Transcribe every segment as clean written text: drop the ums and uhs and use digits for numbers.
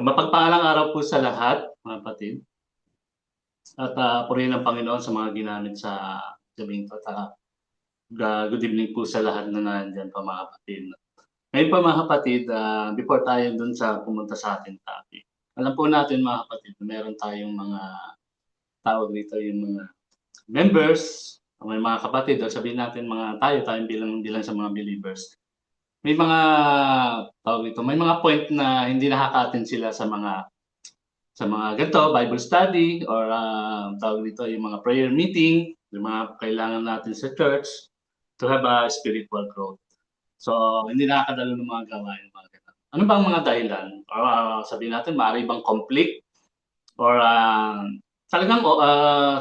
Mapagpalang araw po sa lahat, mga kapatid. At purihin ng Panginoon sa mga ginamit sa gabing 'to. Good evening po sa lahat na nandiyan pa mga kapatid. Ngayon po mga kapatid, before tayo dun sa pumunta sa ating topic, alam po natin mga kapatid na meron tayong mga tawag dito, yung mga members, may mga kapatid o sabihin natin tayong bilang sa mga believers. May mga tawag dito, may mga point na hindi nakaka-attend sila sa mga ganito, Bible study or tawag dito yung mga prayer meeting, yung mga kailangan natin sa church to have a spiritual growth. So, hindi nakakadalo ng mga gawain, mga ganun. Ano ba ang mga dahilan? Or sabihin natin, maaari bang conflict or talagang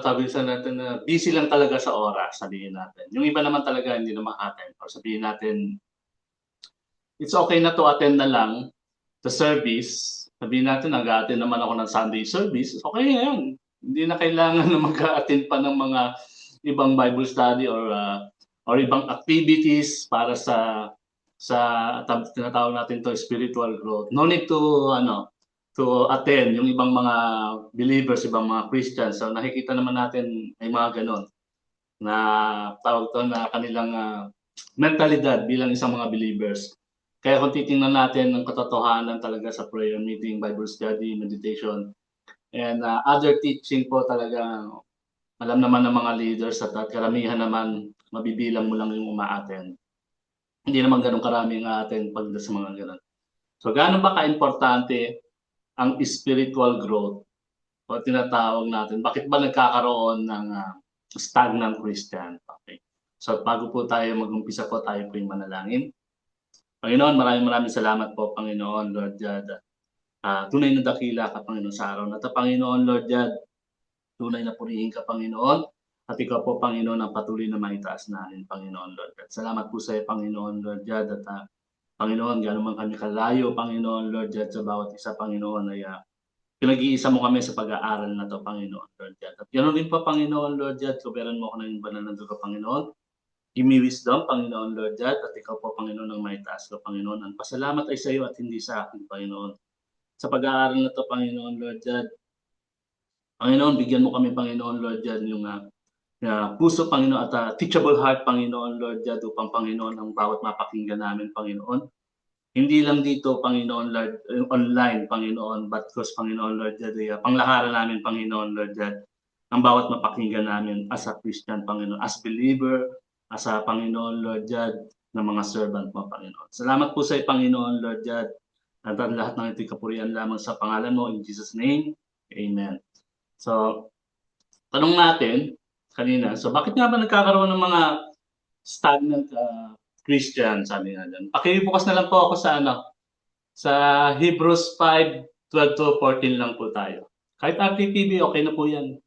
sabi sa natin na busy lang talaga sa oras, sabihin natin. Yung iba naman talaga hindi na maka-attend or sabihin natin, it's okay na to attend na lang sa service. Sabihin natin nag-a-attend naman ako ng Sunday service, okay na yun. Hindi na kailangan na mag-a-attend pa ng mga ibang Bible study or ibang activities para sa tinatawag natin to spiritual growth. No need to attend yung ibang mga believers, ibang mga Christians. So nakikita naman natin may mga ganon na tawag to na kanilang mentalidad bilang isang mga believers. Kaya kung titingnan natin ang katotohanan talaga sa prayer meeting, Bible study, meditation, and other teaching po talaga, alam naman ng mga leaders at karamihan naman, mabibilang mo lang yung uma-attend. Hindi naman ganun karaming attend pag sa mga ganun. So gaano ba ka-importante ang spiritual growth o tinatawag natin, bakit ba nagkakaroon ng stagnant Christian? Okay. So bago po tayo mag-umpisa po, tayo po yung manalangin. Panginoon, maraming maraming salamat po, Panginoon, Lord God. Tunay na dakila ka, Panginoon, sa araw na ito, Panginoon, Lord God. Tunay na purihin ka, Panginoon. At ikaw po, Panginoon, ang patuloy na maitaas namin, Panginoon, Lord God. Salamat po sa iyo, Panginoon, Lord God. At Panginoon, gano'n man kami kalayo, Panginoon, Lord God, sa bawat isa, Panginoon, ay pinag-iisa mo kami sa pag-aaral na to, Panginoon, Lord God. At gano'n din po, Panginoon, Lord God, kuberan mo ako ng banal na dugo, Panginoon. Give me wisdom, Panginoon, Lord God, at ikaw po, Panginoon, ang may taas ko, Panginoon. Ang pasalamat ay sa iyo at hindi sa akin, Panginoon. Sa pag-aaral na to, Panginoon, Lord God, Panginoon, bigyan mo kami, Panginoon, Lord God, yung puso, Panginoon, at teachable heart, Panginoon, Lord God, upang, Panginoon, ang bawat mapakinggan namin, Panginoon. Hindi lang dito, Panginoon, Lord, online, Panginoon, but because, Panginoon, Lord God, panglakaran namin, Panginoon, Lord God, ang bawat mapakinggan namin as a Christian, Panginoon, as believer, as a Panginoon, Lord God, ng mga servant mo, Panginoon. Salamat po sa iyo, Panginoon, Lord God, at ang lahat ng ito'y kapurihan lamang sa pangalan mo, in Jesus' name, Amen. So, tanong natin kanina, so bakit nga ba nagkakaroon ng mga stagnant Christian, sabi nga dyan. Pakibukas na lang po ako sa Hebrews 5:12 to 14 lang po tayo. Kahit RTTV, okay na po yan.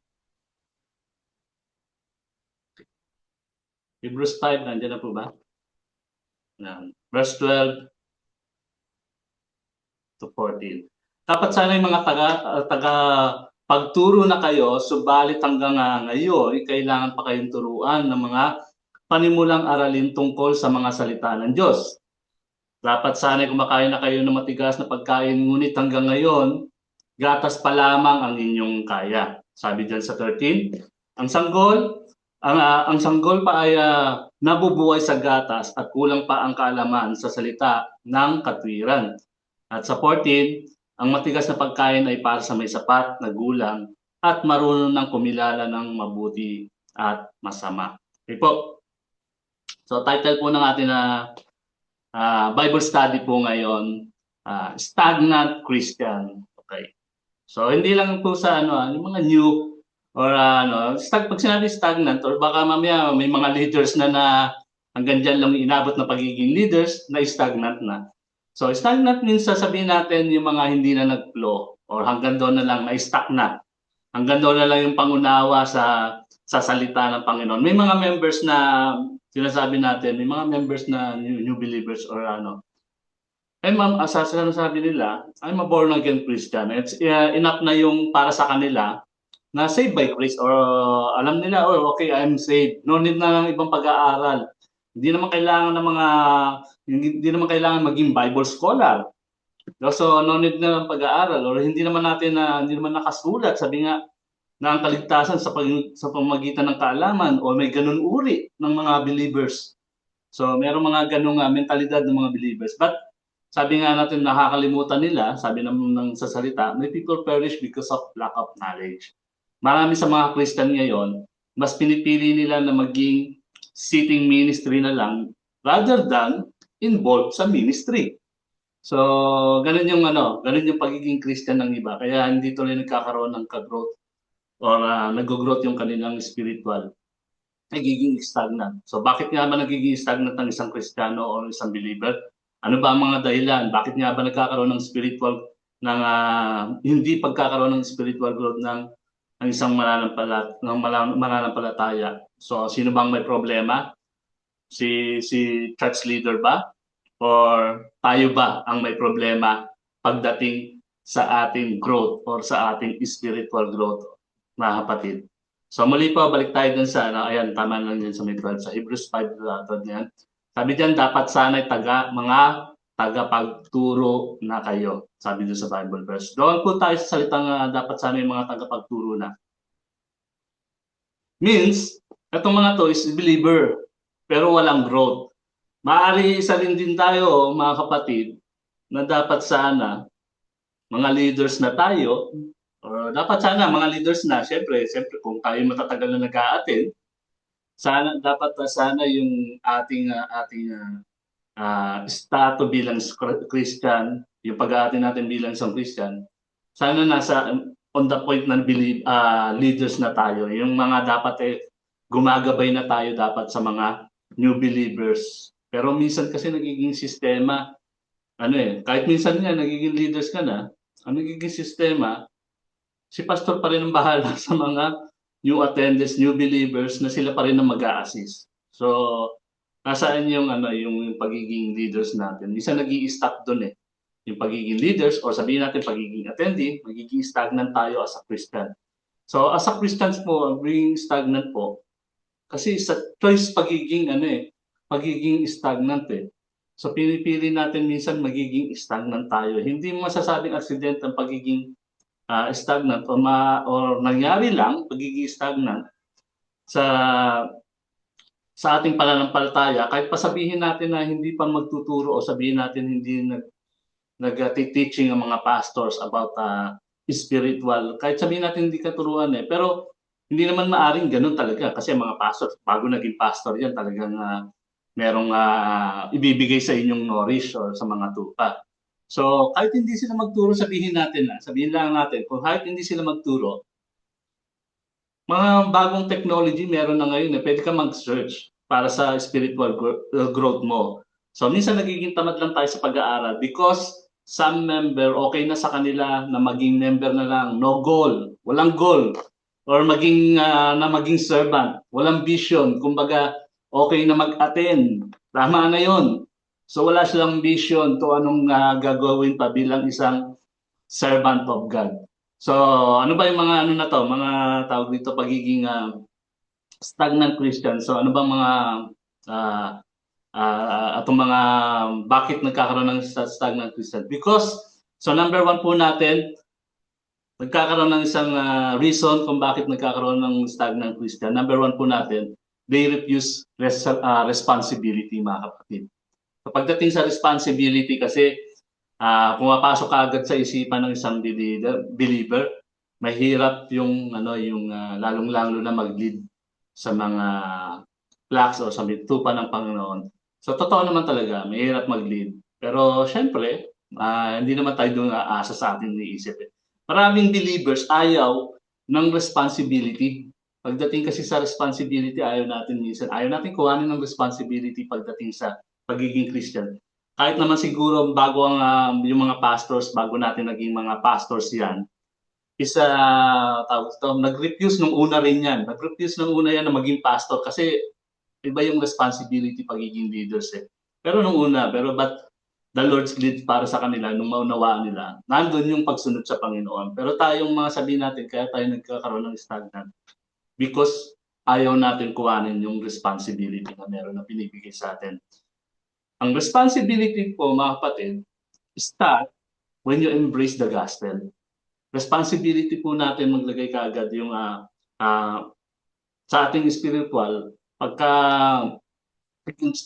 Hebrews 5, nandiyan na po ba? Verse 12 to 14. Dapat sana yung mga taga pagturo na kayo, subalit hanggang ngayon, kailangan pa kayong turuan ng mga panimulang aralin tungkol sa mga salita ng Diyos. Dapat sana kumakain na kayo ng matigas na pagkain, ngunit hanggang ngayon, gatas pa lamang ang inyong kaya. Sabi diyan sa 13, ang sanggol, ang sanggol pa ay nabubuhay sa gatas at kulang pa ang kaalaman sa salita ng katwiran. At sa 14, ang matigas na pagkain ay para sa may sapat na gulang at marunong ng kumilala ng mabuti at masama. Okay po. So title po ng ating Bible study po ngayon, Stagnant Christian. Okay. So hindi lang po sa yung mga new or pag sinabi stagnant or baka mamaya may mga leaders na hanggang diyan lang inabot na pagiging leaders na stagnant na. So stagnant means sasabihin natin yung mga hindi na nag-flow or hanggang doon na lang na-stuck na. Hanggang doon na lang yung pangunawa sa salita ng Panginoon. May mga members na sinasabi natin, may mga members na new believers or ma'am, sa sinasabi nila, I'm a born again Christian. It's enough na yung para sa kanila na saved by grace or alam nila, oh, okay, I'm saved. No need na ng ibang pag-aaral. Hindi naman kailangan maging Bible scholar So, no need na ng pag-aaral or hindi naman nakasulat. Sabi nga na ang kaligtasan sa pamamagitan ng kaalaman o may ganun uri ng mga believers. So, merong mga ganung mentalidad ng mga believers. But sabi nga natin nakakalimutan nila, sabi sa salita, may people perish because of lack of knowledge. Marami sa mga Christian ngayon, mas pinipili nila na maging sitting ministry na lang rather than involved sa ministry. So, ganun yung pagiging Christian ng iba. Kaya hindi tuloy nagkakaroon ng ka-growth or nag-growth yung kanilang spiritual. Nagiging stagnant. So, bakit nga ba nagiging stagnant ng isang Kristiyano o isang believer? Ano ba ang mga dahilan? Bakit nga ba nagkakaroon ng hindi pagkakaroon ng spiritual growth ng isang mananampalataya? So, sino bang may problema? Si church leader ba? Or tayo ba ang may problema pagdating sa ating growth or sa ating spiritual growth, mga kapatid? So muli po, balik tayo dun sa, ayan, tama lang yan sa may 12, sa Hebrews 5, yan. Sabi diyan, dapat sana'y mga tagapagturo na kayo. Sabi doon sa Bible verse. Doon po tayo sa salitang dapat sana yung mga tagapagturo na. Means, itong mga to is believer, pero walang growth. Maaari isa rin din tayo, mga kapatid, na dapat sana mga leaders na tayo, or dapat sana mga leaders na, siyempre kung tayo matatagal na nag-a-attend, dapat na sana yung ating stato bilang Christian, yung pag-a-attend natin bilang isang Christian, sana nasa on the point ng leaders na tayo. Yung mga dapat gumagabay na tayo dapat sa mga new believers. Pero minsan kasi nagiging sistema, kahit minsan nga nagiging leaders ka na, ang nagiging sistema, si pastor pa rin ang bahala sa mga new attenders, new believers na sila pa rin ang mag-a-assist. So, nasaan yung pagiging leaders natin? Minsan nag-i-stuck doon yung pagiging leaders or sabihin natin pagiging attendee, magiging stagnant tayo as a Christian. So, as a Christians po, being stagnant po, kasi sa choice pagiging stagnant So pinipili natin minsan magiging stagnant tayo. Hindi mo masasabing accident ang pagiging stagnant or nangyari lang pagiging stagnant sa ating pananampalataya kahit pasabihin natin na hindi pa magtuturo o sabihin natin hindi nag-teaching ang mga pastors about spiritual. Kahit sabihin natin hindi katuruan pero hindi naman maaring ganun talaga kasi mga pastor, bago naging pastor yan, talagang merong ibibigay sa inyong nourish or sa mga tupa. So, kahit hindi sila magturo, sabihin lang natin, kung kahit hindi sila magturo, mga bagong technology meron na ngayon pwede ka mag-search para sa spiritual growth mo. So, minsan nagiging tamad lang tayo sa pag-aaral because some member, okay na sa kanila na maging member na lang, no goal, walang goal. Or maging servant, walang vision, kumbaga okay na mag-attend, tama na yon. So wala silang vision to anong gagawin pa bilang isang servant of God. So ano ba yung mga na to, mga tawag dito pagiging stagnant Christian. So ano ba mga atong mga bakit nagkakaroon ng stagnant Christian? Because so number one po natin, nagkakaroon ng isang reason kung bakit nagkakaroon ng stagnant Christian. Number one po natin, they refuse responsibility, mga kapatid. So, pagdating sa responsibility kasi, pumapasok agad sa isipan ng isang believer, mahirap yung lalong-lalo na mag-lead sa mga flocks o sa bitupa ng Panginoon. So totoo naman talaga, mahirap mag-lead. Pero syempre, hindi naman tayo doon aasa sa ating iniisip. Maraming believers ayaw ng responsibility. Pagdating kasi sa responsibility, ayaw natin kuhanin ng responsibility pagdating sa pagiging Christian. Kahit naman siguro bago yung mga pastors, bago natin naging mga pastors yan, nag-refuse nung una rin yan. Nag-refuse nung una yan na maging pastor kasi iba yung responsibility pagiging leaders Pero nung una, but the Lord's lead para sa kanila, nung maunawaan nila, nandun yung pagsunod sa Panginoon. Pero tayong mga sabihin natin, kaya tayo nagkakaroon ng stagnant because ayaw natin kuhanin yung responsibility na meron na binibigay sa atin. Ang responsibility po, mga kapatid, start when you embrace the gospel. Responsibility po natin maglagay kaagad yung sa ating spiritual, pagka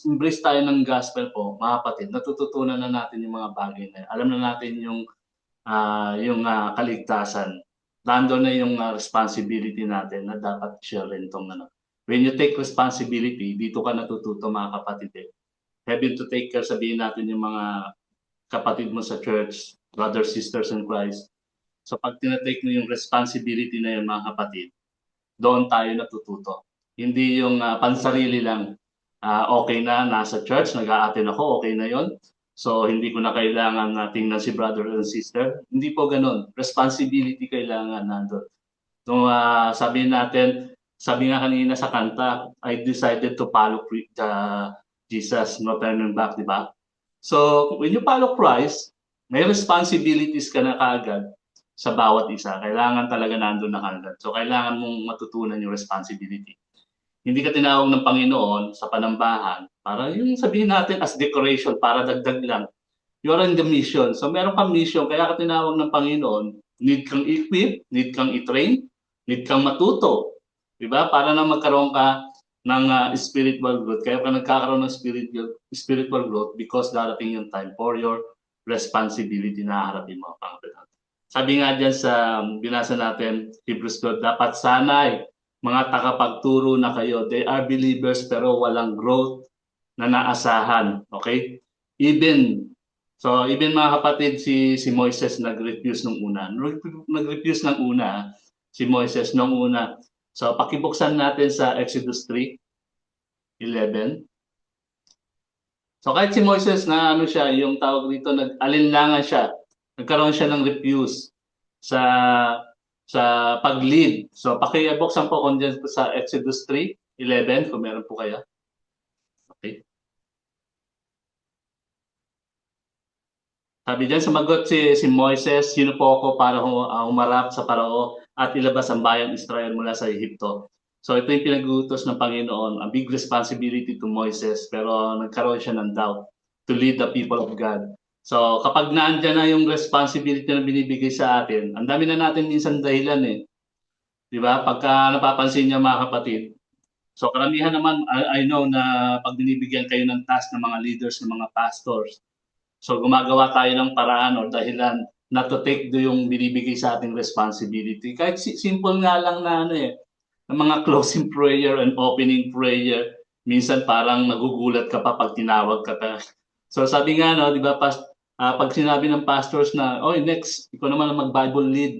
embrace tayo ng gospel po, mga kapatid, natututunan na natin yung mga bagay na yun. Alam na natin yung kaligtasan. Nandun na yung responsibility natin na dapat share rin itong ano. When you take responsibility, dito ka natututo mga kapatid. Having to take care, sabihin natin yung mga kapatid mo sa church, brothers, sisters in Christ. So pag tinatake mo yung responsibility na yun mga kapatid, doon tayo natututo. Hindi yung pansarili lang. Okay na, nasa church, nag-a-attend ako, okay na yon. So, hindi ko na kailangan tingnan si brother and sister. Hindi po ganun. Responsibility kailangan nandun. So, sabi nga kanina sa kanta, I decided to follow Jesus, no turning back, di ba? So, when you follow Christ, may responsibilities ka na kaagad sa bawat isa. Kailangan talaga nandun na kaagad. So, kailangan mong matutunan yung responsibility. Hindi ka tinawag ng Panginoon sa panambahan para yung sabihin natin as decoration, para dagdag lang. You're on the mission. So meron kang mission, kaya ka tinawag ng Panginoon, need kang equip, need kang i-train, need kang matuto. Diba? Para na magkaroon ka ng spiritual growth. Kaya ka nagkakaroon ng spiritual growth because darating yung time for your responsibility na harapin mo. Sabi nga dyan sa binasa natin, Hebrews 12, dapat sanay mga takapagturo na kayo. They are believers pero walang growth na naasahan. Okay? Even mga kapatid, si Moises nag-refuse nung una. Nag-refuse ng una si Moises nung una. So pakibuksan natin sa Exodus 3:11. So kahit si Moises na siya, yung tawag dito, nag-alinlangan siya. Nagkaroon siya ng refuse sa pag-lead. So pakibuksan po kung dyan sa Exodus 3:11 kung meron po kaya. Okay. Sabi diyan, sumagot si Moises, sino po ako para humarap sa Parao at ilabas ang bayang Israel mula sa Ehipto. So ito yung pinag-uutos ng Panginoon, a big responsibility to Moises, pero nagkaroon siya ng doubt to lead the people of God. So kapag naandyan na yung responsibility na binibigay sa atin, ang dami na natin minsan dahilan Di ba? Pagka napapansin niya mga kapatid, so karamihan naman, I know na pag binibigyan kayo ng task ng mga leaders, ng mga pastors, so gumagawa tayo ng paraan o dahilan not to take yung binibigay sa ating responsibility. Kahit simple nga lang na ng mga closing prayer and opening prayer, minsan parang nagugulat ka pa pag tinawag ka pa. So sabi nga, di ba, pag sinabi ng pastors na, next, ikaw naman ang mag-Bible lead.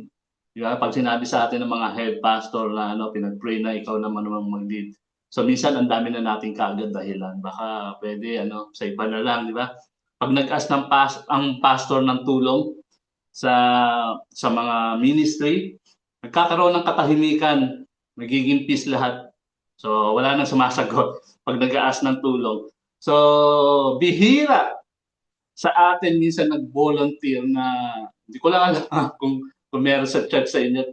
Di ba? Pag sinabi sa atin ng mga head pastor na pinag-pray na ikaw naman ang mag-lead. So minsan ang dami na nating kaagad dahilan. Baka pwede sa iba na lang, di ba? Pag nag-ask ang pastor ng tulong sa mga ministry, nagkakaroon ng katahimikan, magiging peace lahat. So wala nang sumasagot pag nag-ask ng tulong. So bihira sa atin minsan nag-volunteer na hindi ko lang alam kung meron sa church sa inyo.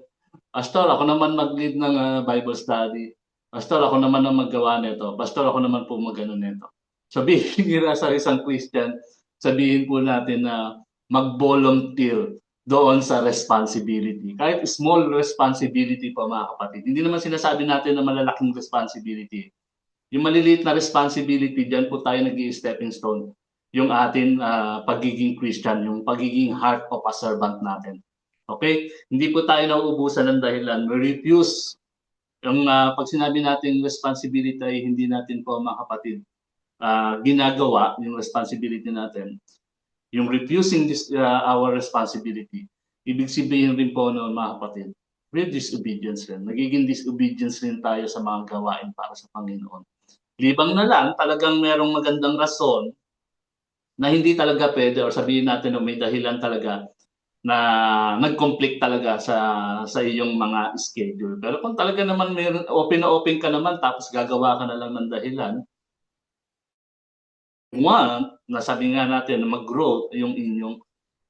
Pastor, ako naman mag-lead ng Bible study. Pastor, ako naman ang maggawa nito. Pastor, ako naman po mag-ano nito. So bihira sa isang Christian, sabihin po natin na mag-volunteer doon sa responsibility. Kahit small responsibility po mga kapatid. Hindi naman sinasabi natin na malalaking responsibility. Yung maliliit na responsibility, dyan po tayo nag-i-stepping stone. Yung atin pagiging Christian, yung pagiging heart of a servant natin. Okay? Hindi po tayo nauubusan ng dahilan. We refuse. Yung pag sinabi natin responsibility, hindi natin po mga kapatid ginagawa yung responsibility natin, yung refusing our responsibility, ibig sabihin rin po mga kapatid, we're disobedience rin. Nagiging disobedience rin tayo sa mga gawain para sa Panginoon. Libang na lang, talagang merong magandang rason na hindi talaga pwede or sabihin natin may dahilan talaga na nag-conflict talaga sa iyong mga schedule. Pero kung talaga naman meron, open na open ka naman tapos gagawa ka na lang ng dahilan, na sabi nga natin na mag-grow yung inyong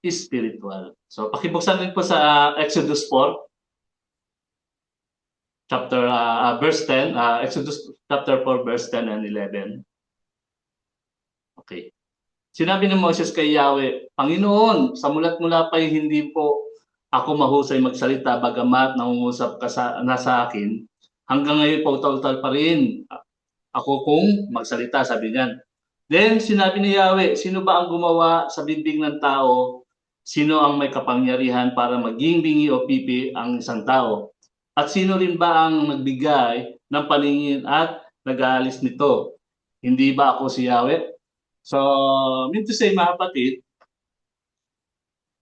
spiritual. So pakibuksan din po sa Exodus 4 chapter verse 10, Exodus chapter 4 verse 10 and 11. Okay. Sinabi ni Moses kay Yahweh, Panginoon, sa mulat mula pa'y hindi po ako mahusay magsalita, bagamat nangungusap ka sa akin, hanggang ngayon pautal-utal pa rin ako kung magsalita, sabi niyan. Then sinabi ni Yahweh, sino ba ang gumawa sa bibig ng tao? Sino ang may kapangyarihan para maging bingi o pipi ang isang tao? At sino rin ba ang nagbigay ng paningin at nag-aalis nito? Hindi ba ako si Yahweh? So, mean to say mga kapatid,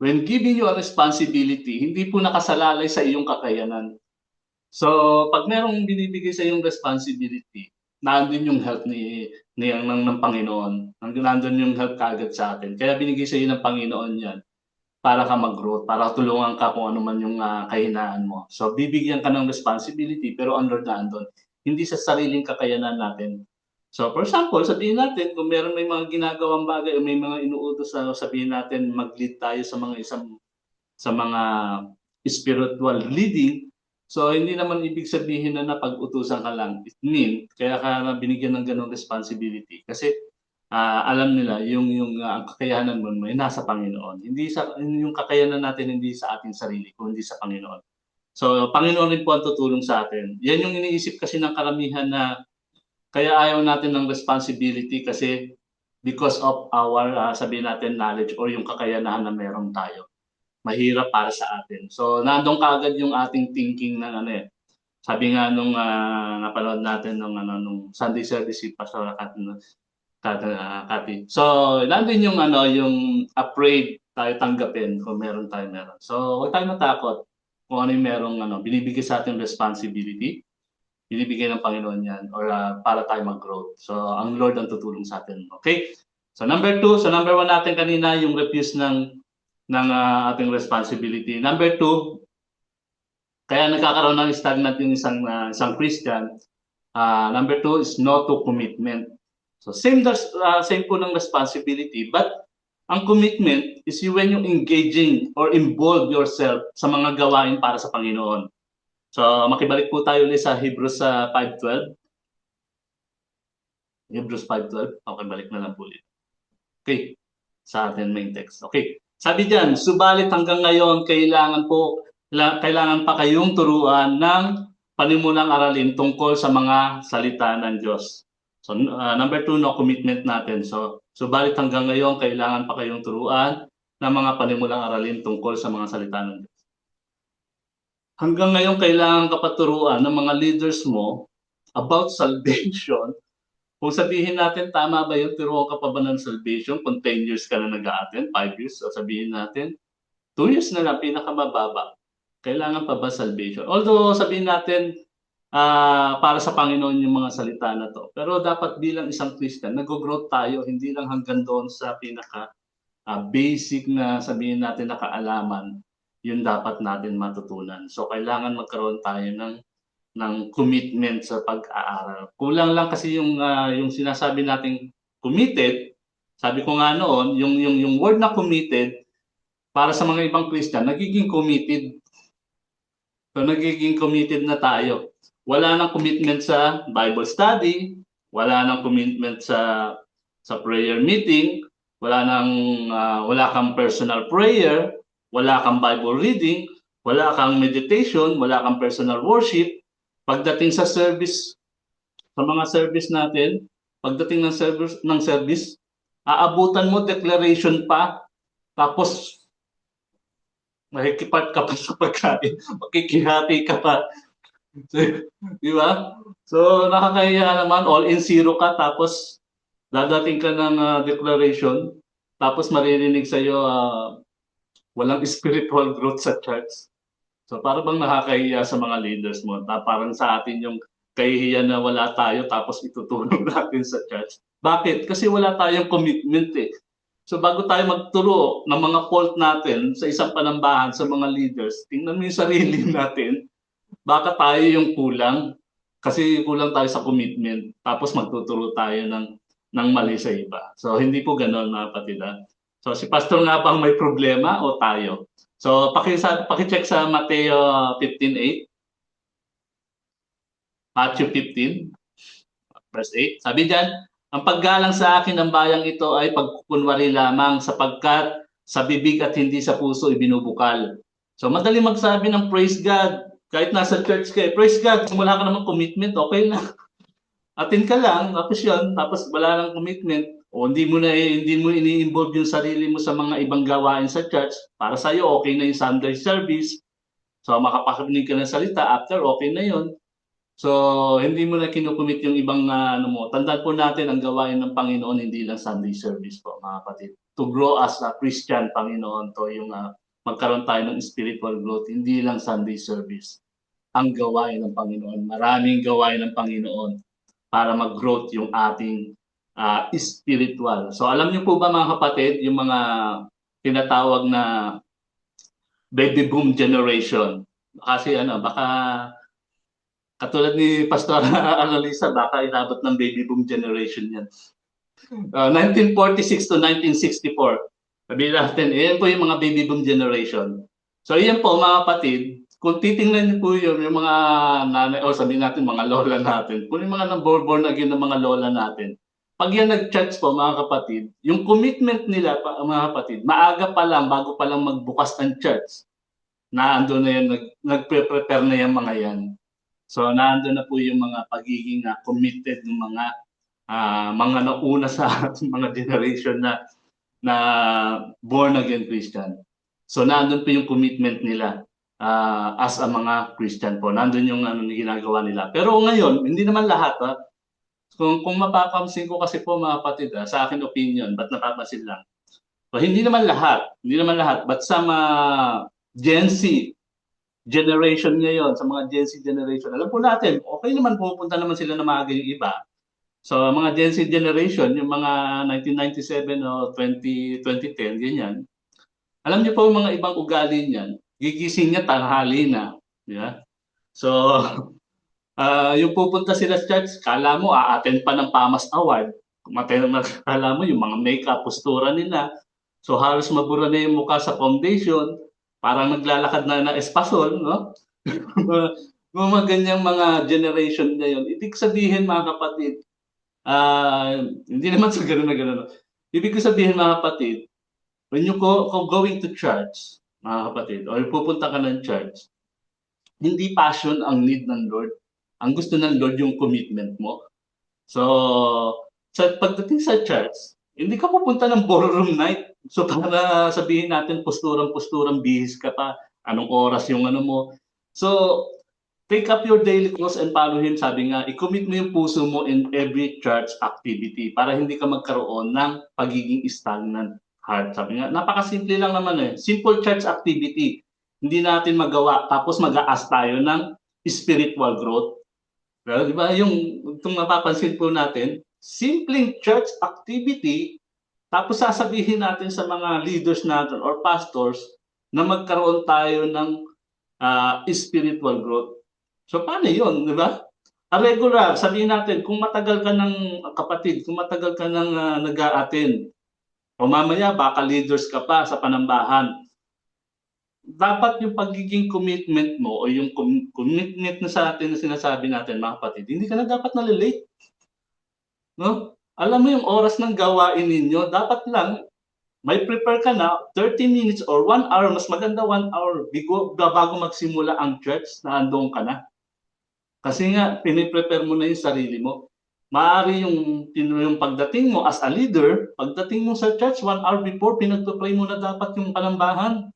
when giving you a responsibility, hindi po nakasalalay sa iyong kakayanan. So, pag merong binibigay sa iyong responsibility, nandun yung help ng Panginoon. Nandun yung help kagad sa atin. Kaya binigay sa iyo ng Panginoon yan para ka mag-growth, para tulungan ka kung ano man yung kahinaan mo. So, bibigyan ka ng responsibility, pero ang Lord na andun. Hindi sa sariling kakayanan natin. So, for example, sabihin natin, kung meron may mga ginagawang bagay o may mga inuutos na sabihin natin, mag-lead tayo sa mga spiritual leading. So, hindi naman ibig sabihin na napag-utusan ka lang. It means, kaya ka binigyan ng ganong responsibility. Kasi alam nila yung ang kakayanan mo ay nasa Panginoon. Hindi sa yung kakayanan natin hindi sa ating sarili, kundi sa Panginoon. So, Panginoon rin po ang tutulong sa atin. Yan yung iniisip kasi ng karamihan na kaya ayaw natin ng responsibility kasi because of our, sabihin natin, knowledge or yung kakayanan na meron tayo. Mahirap para sa atin. So, nandun kaagad yung ating thinking na sabi nga nung napanood natin nung Sunday service si Pastor Kati. So, nandun yung yung afraid tayo tanggapin kung meron. So, huwag tayo matakot kung ano yung merong binibigay sa ating responsibility. Binibigay ng Panginoon yan or para tayo mag-grow. So, ang Lord ang tutulong sa atin. Okay? So, number 2. So, number 1 natin kanina, yung refuse ng ating responsibility. Number 2, kaya nagkakaroon ng stagnant yung isang Christian. Number 2 is no to commitment. So, same po ng responsibility, but ang commitment is when you engaging or involve yourself sa mga gawain para sa Panginoon. So, makibalik po tayo ulit sa Hebrews 5:12. Hebrews 5:12. Okay, balik na lang po ulit. Okay, sa ating main text. Okay, sabi diyan, subalit hanggang ngayon, kailangan pa kayong turuan ng panimulang aralin tungkol sa mga salita ng Diyos. So, number 2, no commitment natin. So, subalit hanggang ngayon, kailangan pa kayong turuan ng mga panimulang aralin tungkol sa mga salita ng Diyos. Hanggang ngayon, kailangan ka paturuan ng mga leaders mo about salvation. Kung sabihin natin, tama ba yung turuan ka pa ba ng salvation? Kung 10 years ka na nag-a-attend, 5 years, so sabihin natin, 2 years na lang, pinakamababa. Kailangan pa ba salvation? Although sabihin natin, para sa Panginoon yung mga salita na to. Pero dapat bilang isang Christian, nag-grow tayo, hindi lang hanggang doon sa basic na sabihin natin na kaalaman, yun dapat natin matutunan. So, kailangan magkaroon tayo ng commitment sa pag-aaral. Kulang lang kasi yung sinasabi nating committed. Sabi ko nga noon, yung word na committed, para sa mga ibang Christian, nagiging committed. So, nagiging committed na tayo. Wala nang commitment sa Bible study, wala nang commitment sa prayer meeting, wala kang personal prayer, wala kang Bible reading, wala kang meditation, wala kang personal worship. Pagdating sa service, sa mga service natin, pagdating ng service, aabutan mo declaration pa, tapos makikipart ka pa sa pagkain, makikihati ka pa. Di ba? So, nakakahiya naman, all in zero ka, tapos dadating ka ng declaration, tapos maririnig sa'yo, walang spiritual growth sa church. So, para bang nakakahiya sa mga leaders mo? Parang sa atin yung kahihiyan na wala tayo, tapos itutulong natin sa church. Bakit? Kasi wala tayong commitment eh. So, bago tayo magturo ng mga fault natin sa isang panambahan sa mga leaders, tingnan mo yung sarili natin. Baka tayo yung kulang. Kasi kulang tayo sa commitment. Tapos magtuturo tayo ng mali sa iba. So, hindi po ganoon mga kapatid. So, si Pastor nga bang may problema o tayo? So, paki-check sa Mateo 15:8. Matthew 15, verse 8. Sabi diyan, Ang paggalang sa akin ng bayang ito ay pagkukunwari lamang sapagkat sa bibig at hindi sa puso ibinubukal. So madali magsabi ng praise God. Kahit nasa church ka, praise God, kung wala ka namang commitment, okay na. Attend ka lang, tapos yun, tapos wala nang commitment, o hindi mo ini-involve yung sarili mo sa mga ibang gawain sa church, para sa iyo okay na yung Sunday service. So makapakinig ka ng salita, after okay na yun. So hindi mo na kinukumit yung ibang ano mo. Tandaan po natin ang gawain ng Panginoon hindi lang Sunday service po, mga kapatid. To grow as a Christian, Panginoon, to yung magkaroon tayo ng spiritual growth, hindi lang Sunday service. Ang gawain ng Panginoon, maraming gawain ng Panginoon para mag-growth yung ating spiritual. So alam niyo po ba mga kapatid, yung mga tinatawag na baby boom generation. Kasi baka katulad ni Pastor Annalisa, baka inabot ng baby boom generation yan. 1946 to 1964. Sabihin natin, yan po yung mga baby boom generation. So yan po mga kapatid, kung titingnan niyo po yung mga nanay, o sabihin natin mga lola natin, kung yung mga born again ng mga lola natin, pag yan nag-church po mga kapatid, yung commitment nila mga kapatid, maaga pa lang, bago pa lang magbukas ng church, naandun na yan, nagpe-prepare na yung mga yan. So naandun na po yung mga pagiging committed ng mga nauna sa mga generation na born again Christian. So naandun po yung commitment nila as a mga Christian po. Nandun yung ginagawa nila. Pero ngayon, hindi naman lahat. Kung mapapansin ko kasi po mga kapatid, sa akin opinion, ba't napapansin lang? So, hindi naman lahat. But sa Gen Z generation ngayon, sa mga Gen Z generation, alam po natin, okay naman, pupunta naman sila na maaga yung iba. So, mga Gen Z generation, yung mga 1997 o 2010, ganyan, alam niyo po yung mga ibang ugali niyan, gigising niya tanghali na. Yeah? So, yung pupunta sila sa church, kala mo, a-attend pa ng PAMAS Award. Kala mo yung mga makeup, postura nila. So, halos mabura na yung mukha sa foundation. Parang naglalakad na espasol, no? Mga ganyang mga generation ngayon. Ibig sabihin, mga kapatid, hindi naman sa gano'n na gano'n. Ibig sabihin, mga kapatid, when you go going to church, mga kapatid, or pupunta ka ng church, hindi passion ang need ng Lord. Ang gusto ng Lord yung commitment mo. So, pagdating sa church, hindi ka pupunta ng ballroom night. So, para sabihin natin, posturang bihis ka pa, anong oras yung mo. So, take up your daily cross and follow Him. Sabi nga, i-commit mo yung puso mo in every church activity para hindi ka magkaroon ng pagiging stagnant heart. Sabi nga, napakasimple lang naman Simple church activity. Hindi natin magawa. Tapos mag-a-ask tayo ng spiritual growth. Well, di ba? Itong mapapansin po natin, simpleng church activity, tapos sasabihin natin sa mga leaders natin or pastors na magkaroon tayo ng spiritual growth. So, paano yun? Di ba? Regular, sabihin natin, kung matagal ka ng kapatid, kung matagal ka ng nag-a-attend, o mamaya baka leaders ka pa sa panambahan, dapat yung pagiging commitment mo o yung commitment na sa atin na sinasabi natin mga kapatid, hindi ka na dapat nalilate. No? Alam mo yung oras ng gawain ninyo, dapat lang may prepare ka na 30 minutes or 1 hour, mas maganda 1 hour bago magsimula ang church na andong ka na. Kasi nga, piniprepare mo na yung sarili mo. Maaari yung pagdating mo as a leader, pagdating mo sa church 1 hour before, pinagpapray mo na dapat yung panambahan.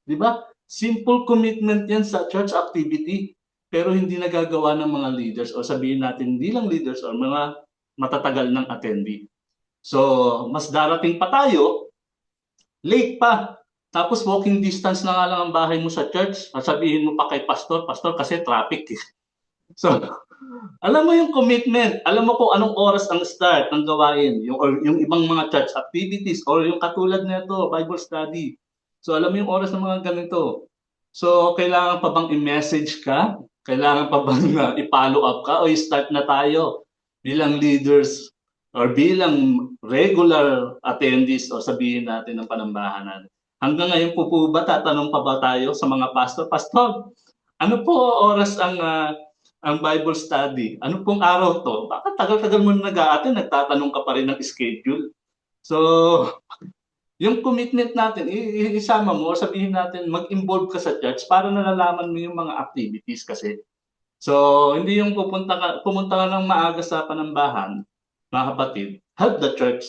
Di ba? Simple commitment yan sa church activity. Pero hindi nagagawa ng mga leaders o sabihin natin hindi lang leaders o mga matatagal ng attendee. So, mas darating pa tayo, late pa. Tapos walking distance na nga lang ang bahay mo sa church. At sabihin mo pa kay pastor kasi traffic. So, alam mo yung commitment, alam mo kung anong oras ang start ng gawain, yung ibang mga church activities or yung katulad nito, Bible study. So alam mo yung oras ng mga ganito. So kailangan pa bang i-message ka? Kailangan pa bang i-follow up ka o i-start na tayo bilang leaders or bilang regular attendees o sabihin natin ng panambahan natin. Hanggang ngayon po ba tatanong pa ba tayo sa mga pastor? Pastor, ano po oras ang ang Bible study. Ano pong araw to? Bakit tagal-tagal mo na nag-a-attend, nagtatanong ka pa rin ng schedule? So, yung commitment natin, isama mo, sabihin natin, mag-involve ka sa church para nalalaman mo yung mga activities kasi. So, hindi yung pumunta ka ng maaga sa panambahan, mga kapatid, help the church.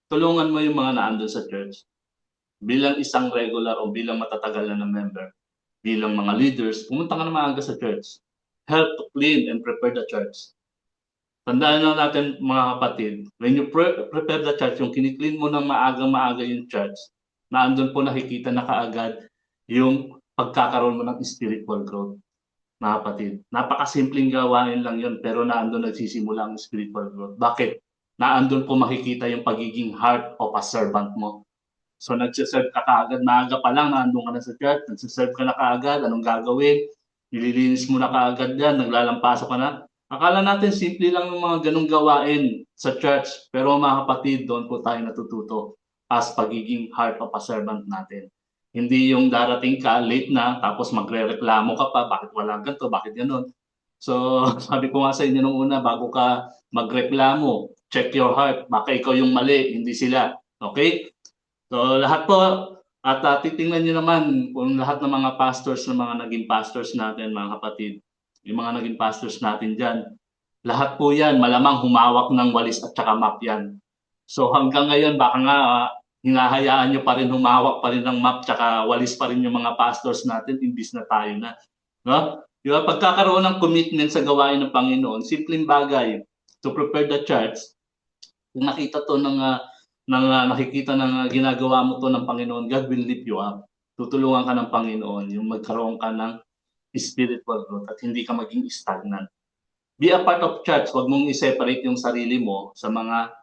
Tulungan mo yung mga naandun sa church. Bilang isang regular o bilang matatagal na member, bilang mga leaders, pumunta ka na maaga sa church. Help to clean and prepare the church. Tandaan lang natin mga kapatid, when you prepare the church, yung kiniklin mo ng maaga-maaga yung church, naandun po nakikita na kaagad yung pagkakaroon mo ng spiritual growth. Mga kapatid, napakasimpleng gawain lang yun, pero naandun nagsisimula ang spiritual growth. Bakit? Naandun po makikita yung pagiging heart of a servant mo. So nagsiserve ka kaagad, maaga pa lang, naandun ka na sa church, nagsiserve ka na kaagad, anong gagawin? Nililinis mo na kaagad yan, naglalampaso ka na. Akala natin simple lang yung mga ganong gawain sa church, pero mga kapatid, doon po tayo natututo as pagiging heart of a servant natin. Hindi yung darating ka, late na, tapos magre-reklamo ka pa, bakit wala ganito, bakit gano'n. So, sabi ko nga sa inyo nung una, bago ka magreklamo, check your heart, baka ikaw yung mali, hindi sila. Okay? So lahat po at titingnan niyo naman kung lahat ng mga pastors ng mga naging pastors natin, mga kapatid, yung mga naging pastors natin diyan, lahat po 'yan malamang humawak ng walis at saka map 'yan. So hanggang ngayon baka nga hinahayaan niyo pa rin humawak pa rin ng map tsaka walis pa rin yung mga pastors natin imbis na tayo na, no? Yung pagkakaroon ng commitment sa gawain ng Panginoon, simpleng bagay to prepare the church. Kung nakita to nakikita ng ginagawa mo to ng Panginoon, God will lift you up. Tutulungan ka ng Panginoon yung magkaroon ka ng spiritual growth at hindi ka maging stagnant. Be a part of church. Huwag mong i-separate yung sarili mo sa mga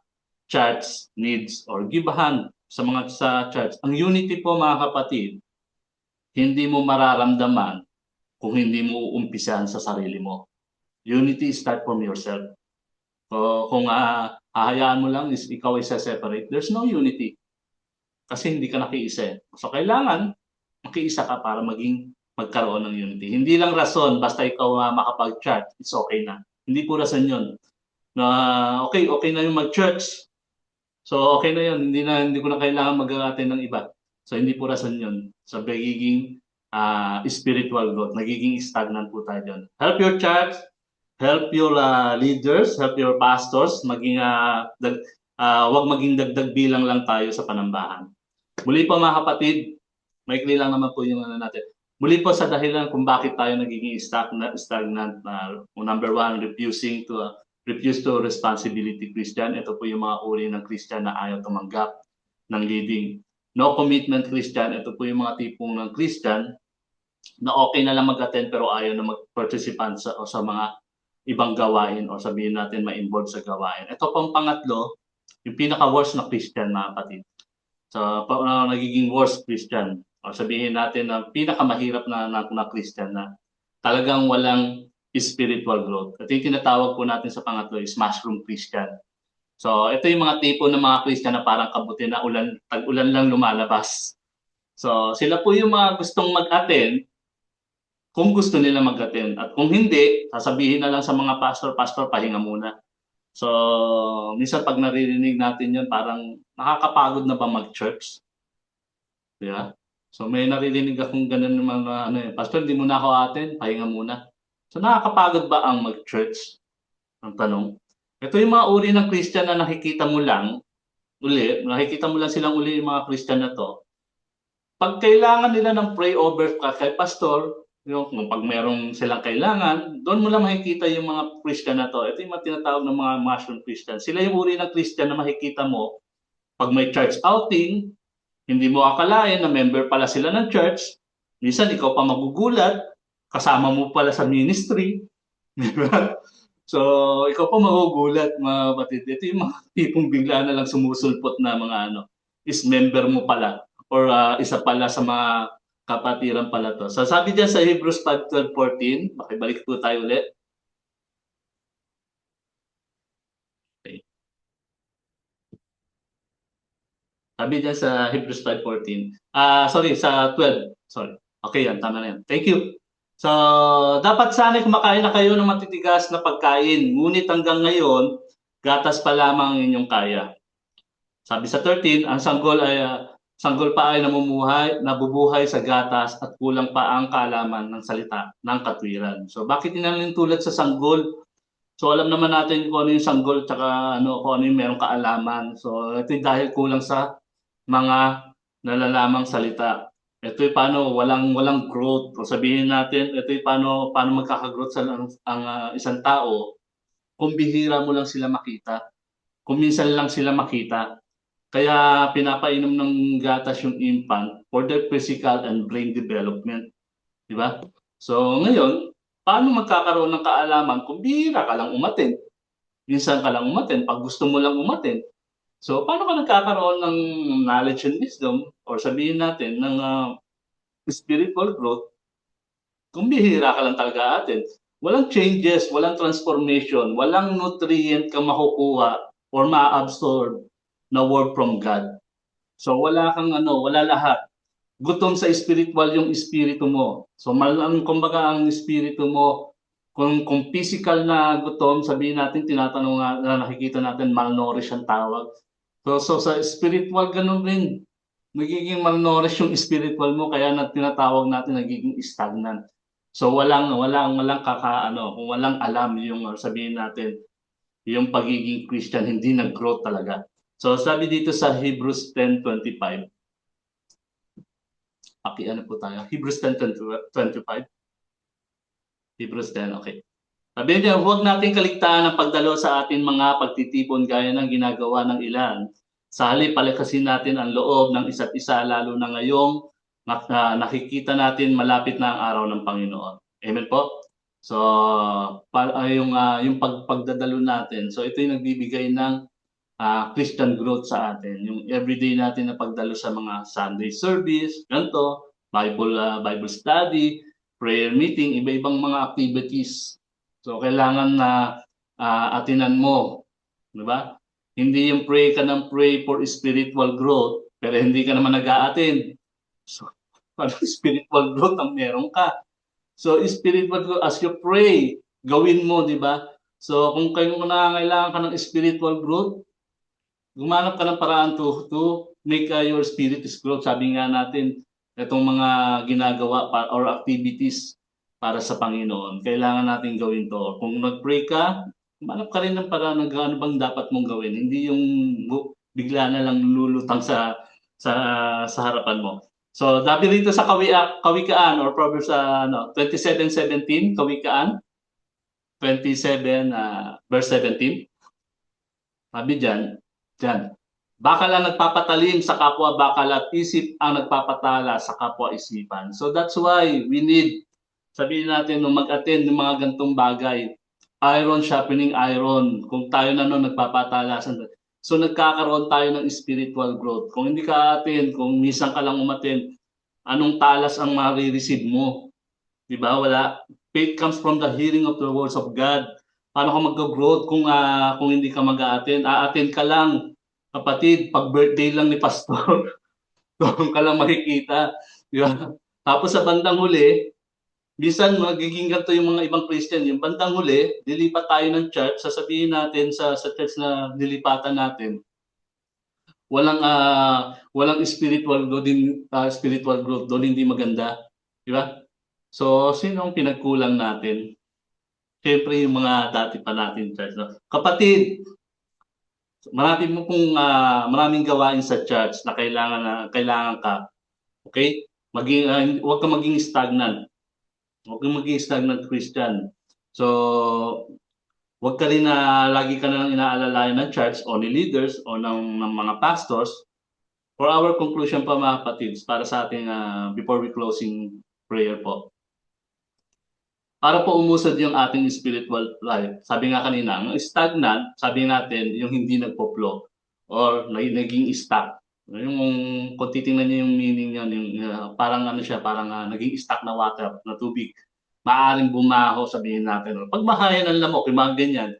church needs or gibahan sa church. Ang unity po mga kapatid, hindi mo mararamdaman kung hindi mo uumpisahan sa sarili mo. Unity start from yourself. So, kung hahayaan mo lang is ikaw ay separate, there's no unity. Kasi hindi ka nakiisa. So, kailangan makiisa ka para magkaroon ng unity. Hindi lang rason, basta ikaw makapag-church, it's okay na. Hindi po rason yun. Na okay na yung mag-church. So, okay na yun. Hindi ko na kailangan mag-attend ng iba. So, hindi po rason yun. So, magiging spiritual growth. Nagiging stagnant po tayo dyan. Help your church, help your leaders, help your pastors, wag maging dagdag bilang lang tayo sa panambahan. Muli po mga kapatid, maikli lang naman po yung natin. Muli po sa dahilan kung bakit tayo nagiging stagnant. Number one, refuse to responsibility Christian. Ito po yung mga uri ng Christian na ayaw tumanggap ng leading. No commitment Christian. Ito po yung mga tipong ng Christian na okay na lang mag-attend pero ayaw na mag-participant sa mga ibang gawain o sabihin natin ma-involve sa gawain. Ito pang pangatlo, yung pinaka-worst na Christian mga kapatid. So, nagiging worst Christian o sabihin natin na pinakamahirap na Christian na talagang walang spiritual growth. At yung tinatawag po natin sa pangatlo is mushroom Christian. So, ito yung mga tipo ng mga Christian na parang kabuti na tag-ulan lang lumalabas. So, sila po yung mga gustong mag-attend kung gusto nila mag-attend. At kung hindi, sasabihin na lang sa mga pastor, pahinga muna. So, minsan pag naririnig natin yun, parang nakakapagod na ba mag-church? Diba? So, may naririnig akong ganun mga pastor, hindi mo na ako attend, pahinga muna. So, nakakapagod ba ang mag-church? Ang tanong. Ito yung mga uri ng Christian na nakikita mo lang silang uli yung mga Christian na to. Pag kailangan nila ng pray over kay pastor, kung pag merong silang kailangan, doon mo lang makikita yung mga Christian na to. Ito yung mga tinatawag ng mga mushroom Christian. Sila yung uri ng Christian na makikita mo pag may church outing, hindi mo akalain na member pala sila ng church. Minsan ikaw pa magugulat, kasama mo pala sa ministry. So, ikaw pa magugulat, mga kapatid. Ito yung mga tipong bigla na lang sumusulpot na mga is member mo pala or isa pala sa mga kapatiran pala to. So sabi diyan sa Hebrews 5:12-14, makibalik po tayo ulit. Okay. Sabi diyan sa Hebrews 5:14. Sorry, sa 12. Sorry. Okay yan, tama na yan. Thank you. So, dapat sana'y kumakain na kayo ng matitigas na pagkain, ngunit hanggang ngayon, gatas pa lamang ang inyong kaya. Sabi sa 13, ang sanggol pa ay nabubuhay sa gatas at kulang pa ang kaalaman ng salita ng katwiran. So, bakit inamin tulad sa sanggol? So, alam naman natin kung ano yung sanggol tsaka kung ano yung merong kaalaman. So, ito dahil kulang sa mga nalalamang salita. Ito paano walang growth. O sabihin natin, ito paano magkaka-growth ang isang tao kung bihira mo lang sila makita. Kung minsan lang sila makita. Kaya pinapainom ng gatas yung infant for their physical and brain development. Di ba? So ngayon, paano magkakaroon ng kaalaman kung bihira ka lang umattend? Minsan ka lang umattend pag gusto mo lang umattend. So paano ka nagkakaroon ng knowledge and wisdom or sabihin natin ng spiritual growth kung bihira ka lang talaga attend? Walang changes, walang transformation, walang nutrient ka makukuha or ma-absorb na word from God. So wala kang wala lahat. Gutom sa spiritual yung espiritu mo. So kumbaga ang espiritu mo, kung physical na gutom, sabihin natin, tinatanong na nakikita natin, malnourished ang tawag. So sa spiritual, ganun rin. Magiging malnourished yung spiritual mo, kaya tinatawag natin nagiging stagnant. So walang kung walang alam yung sabihin natin, yung pagiging Christian, hindi nag-grow talaga. So sabi dito sa Hebrews 10:25. Ano po tayo? Hebrews 10:25. Hebrews 10, okay. Sabi niya, huwag nating kaligtaan ang pagdalo sa atin mga pagtitipon gaya ng ginagawa ng ilan. Sa halip, palakasin natin ang loob ng isa't isa, lalo na ngayong nakikita natin malapit na ang araw ng Panginoon. Amen po? So, yung pagdadalo natin, so ito yung nagbibigay ng Christian growth sa atin. Yung everyday natin na pagdalo sa mga Sunday service, ganito, Bible study, prayer meeting, iba-ibang mga activities. So, kailangan na atinan mo. Di ba? Hindi yung pray ka ng pray for spiritual growth, pero hindi ka naman nag-a-attend. So, spiritual growth ang meron ka. So, spiritual growth, as you pray, gawin mo, di ba? So, kung kayo nangangailangan ka ng spiritual growth, gumanap ka ng paraan to make your spirit is growth. Sabi nga natin, itong mga ginagawa or activities para sa Panginoon, kailangan natin gawin to. Kung nag-pray ka, manap ka rin ng paraan ng ano bang dapat mong gawin. Hindi yung bigla na lang lulutang sa harapan mo. So, dabi rito sa Kawikaan or Proverbs 27:17, Kawikaan 27 verse 17. Sabi diyan, bakal ang nagpapatalim sa kapwa bakal at isip ang nagpapatala sa kapwa isipan. So that's why we need, sabihin natin, mag-attend ng mga gantong bagay. Iron sharpening iron. Kung tayo nagpapatalasan. So nagkakaroon tayo ng spiritual growth. Kung hindi ka attend, kung minsan ka lang umattend, anong talas ang marireceive mo? Diba? Wala. Faith comes from the hearing of the words of God. Paano ka mag-growth kung hindi ka mag-a-attend? A-attend ka lang, kapatid, pag birthday lang ni pastor. Doon ka lang makikita. Diba? Tapos sa bandang huli, bisan magiging ganito yung mga ibang Christian. Yung bandang huli, lilipat tayo ng church, sasabihin natin sa church na nilipatan natin, walang spiritual growth doon, hindi maganda. Diba? So, sino ang pinagkulang natin? Siyempre yung mga dati pa natin church. No? Kapatid, maraming gawain sa church na kailangan ka. Okay? Huwag kang maging stagnant. Huwag kang maging stagnant Christian. So, huwag ka rin lagi ka na lang inaalalayan ng church o ni leaders o ng mga pastors. For our conclusion pa mga kapatids, para sa ating before we closing prayer po. Para po umusad yung ating spiritual life. Sabi nga kanina, ang stagnant, sabi natin, yung hindi nagpo-flow or naging stuck. Yung kung titingnan niyo yung meaning niya, parang parang naging stuck na water, na tubig. Maaring bumaho, sabihin natin. Pagbahayan ng lamok, yung mga ganyan,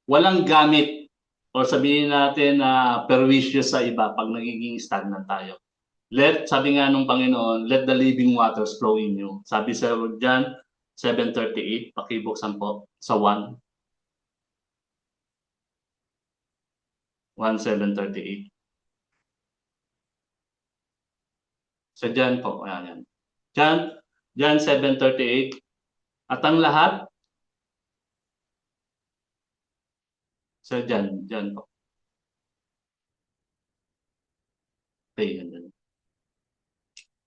walang gamit or sabihin natin na perwisyo sa iba pag nagiging stagnant tayo. Sabi nga nung Panginoon, let the living waters flow in you. Sabi sa word dyan, 7:38, pakibuksan po sa 1. 1:7:38. So diyan po, ayan. Diyan 7:38. At ang lahat, so diyan po. Okay, yan.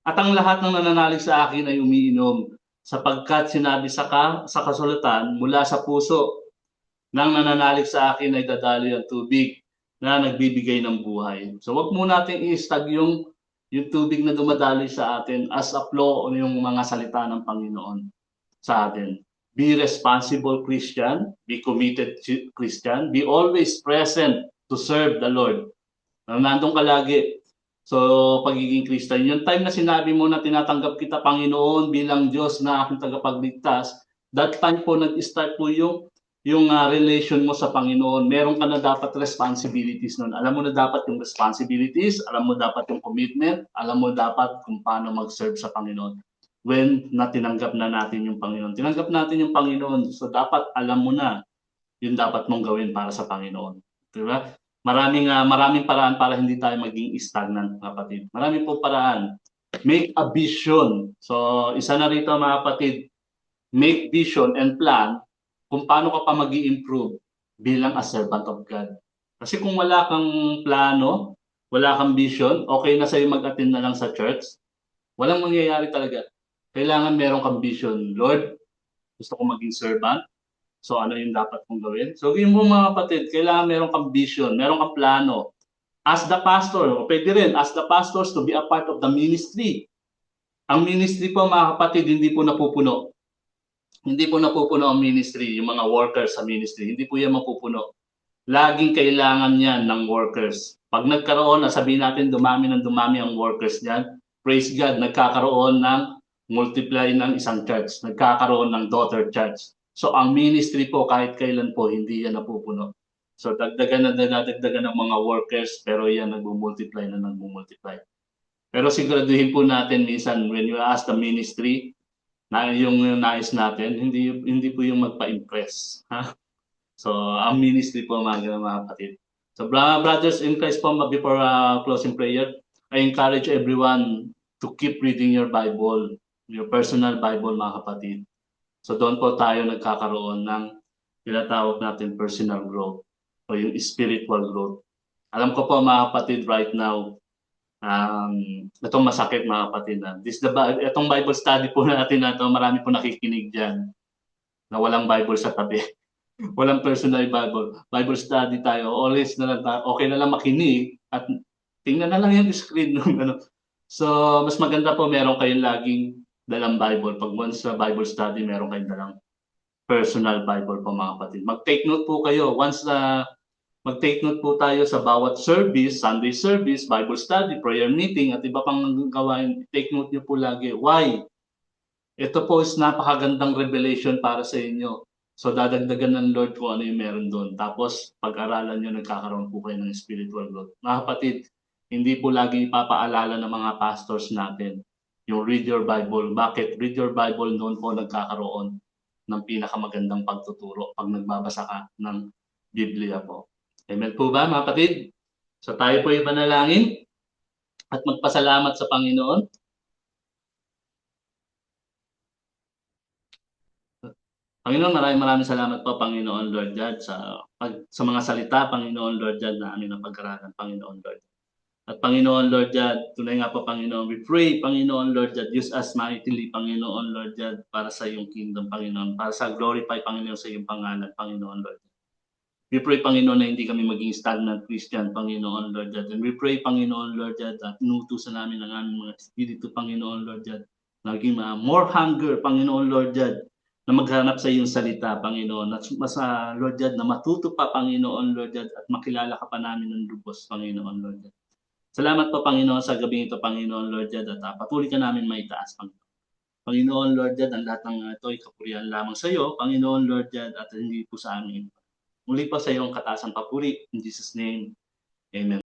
At ang lahat ng nananalig sa akin ay umiinom, sapagkat sinabi sa kasulatan, mula sa puso ng nananalig sa akin ay dadaloy ang tubig na nagbibigay ng buhay. So wag muna nating i-stag yung tubig na dumadaloy sa atin as a flow o yung mga salita ng Panginoon sa atin. Be responsible Christian, be committed Christian, be always present to serve the Lord. Nandun ka lagi. So, pagiging Christian, yung time na sinabi mo na tinatanggap kita, Panginoon, bilang Diyos na aking tagapagligtas, that time po nag-start po yung relation mo sa Panginoon. Meron ka na dapat responsibilities nun. Alam mo na dapat yung responsibilities, alam mo dapat yung commitment, alam mo dapat kung paano mag-serve sa Panginoon. When tinanggap na natin yung Panginoon. Tinanggap natin yung Panginoon, so dapat alam mo na yung dapat mong gawin para sa Panginoon. Diba? Maraming paraan para hindi tayo maging stagnant, mga kapatid. Maraming po paraan. Make a vision. So, isa na rito, mga kapatid, make vision and plan kung paano ka pa mag-i-improve bilang a servant of God. Kasi kung wala kang plano, wala kang vision, okay na sa'yo mag-attend na lang sa church, walang mangyayari talaga. Kailangan meron kang vision. Lord, gusto ko maging servant. So ano yung dapat kong gawin? So yun mo mga kapatid, kailangan meron kang vision, meron kang plano. As the pastor, o pwede rin, as the pastors to be a part of the ministry. Ang ministry po mga kapatid, hindi po napupuno. Hindi po napupuno ang ministry, yung mga workers sa ministry. Hindi po yan mapupuno. Laging kailangan yan ng workers. Pag nagkaroon, sabihin natin dumami ang workers niyan, praise God, nagkakaroon ng multiply ng isang church, nagkakaroon ng daughter church. So ang ministry po kahit kailan po hindi yan napupuno. So dagdagan ng mga workers pero yan nagmumultiply. Pero siguraduhin po natin minsan when you ask the ministry na yung nais natin, hindi po yung magpa-impress. Ha? So ang ministry po mga kapatid. So brothers in Christ po, before closing prayer, I encourage everyone to keep reading your Bible, your personal Bible mga kapatid. So doon po tayo nagkakaroon ng tinatawag natin personal growth o yung spiritual growth. Alam ko po mga kapatid right now, itong masakit mga kapatid na itong Bible study po natin na ito, marami po nakikinig dyan na walang Bible sa tabi. Walang personal Bible study tayo. Always na lang okay na lang makinig at tingnan na lang yung screen ng ano. So mas maganda po meron kayong laging dalang Bible. Pag once sa Bible study, meron kayong dalang personal Bible po mga kapatid. Mag-take note po kayo. Once mag-take note po tayo sa bawat service, Sunday service, Bible study, prayer meeting, at iba pang gawain, take note nyo po lagi. Why? Ito po is napakagandang revelation para sa inyo. So dadagdagan ng Lord kung ano yung meron doon. Tapos pag-aralan nyo, nagkakaroon po kayo ng spiritual growth. Mga kapatid, hindi po lagi ipapaalala ng mga pastors natin yung read your Bible. Bakit? Read your Bible noon po nagkakaroon ng pinakamagandang pagtuturo pag nagbabasa ka ng Biblia po. Amen po ba mga kapatid? So tayo po ipanalangin at magpasalamat sa Panginoon. Panginoon, maraming salamat po, Panginoon Lord God, sa mga salita, Panginoon Lord God, na aming napag-aralan, Panginoon Lord. At Panginoon Lord God, tunay nga po Panginoon, we pray, Panginoon Lord God, use us mightily, Panginoon Lord God, para sa iyong kingdom, Panginoon, para sa glorify, Panginoon, sa iyong pangalan, Panginoon Lord. We pray, Panginoon, na hindi kami maging stagnant Christian, Panginoon Lord God. And we pray, Panginoon Lord God, at inutusan namin ang aming mga espiritu, Panginoon Lord God, naging more hunger, Panginoon Lord God, na maghanap sa iyong salita, Panginoon. At Lord God, na matuto pa, Panginoon Lord God, at makilala ka pa namin ng lubos, Panginoon Lord God. Salamat po, Panginoon, sa gabi ito, Panginoon Lord God, at patuloy ka namin maitaas, Panginoon. Panginoon Lord God, ang lahat ng ito ay kapurihan lamang sa iyo, Panginoon Lord God, at hindi po sa amin. Muli po sa iyong kataasang papuri. In Jesus' name, Amen.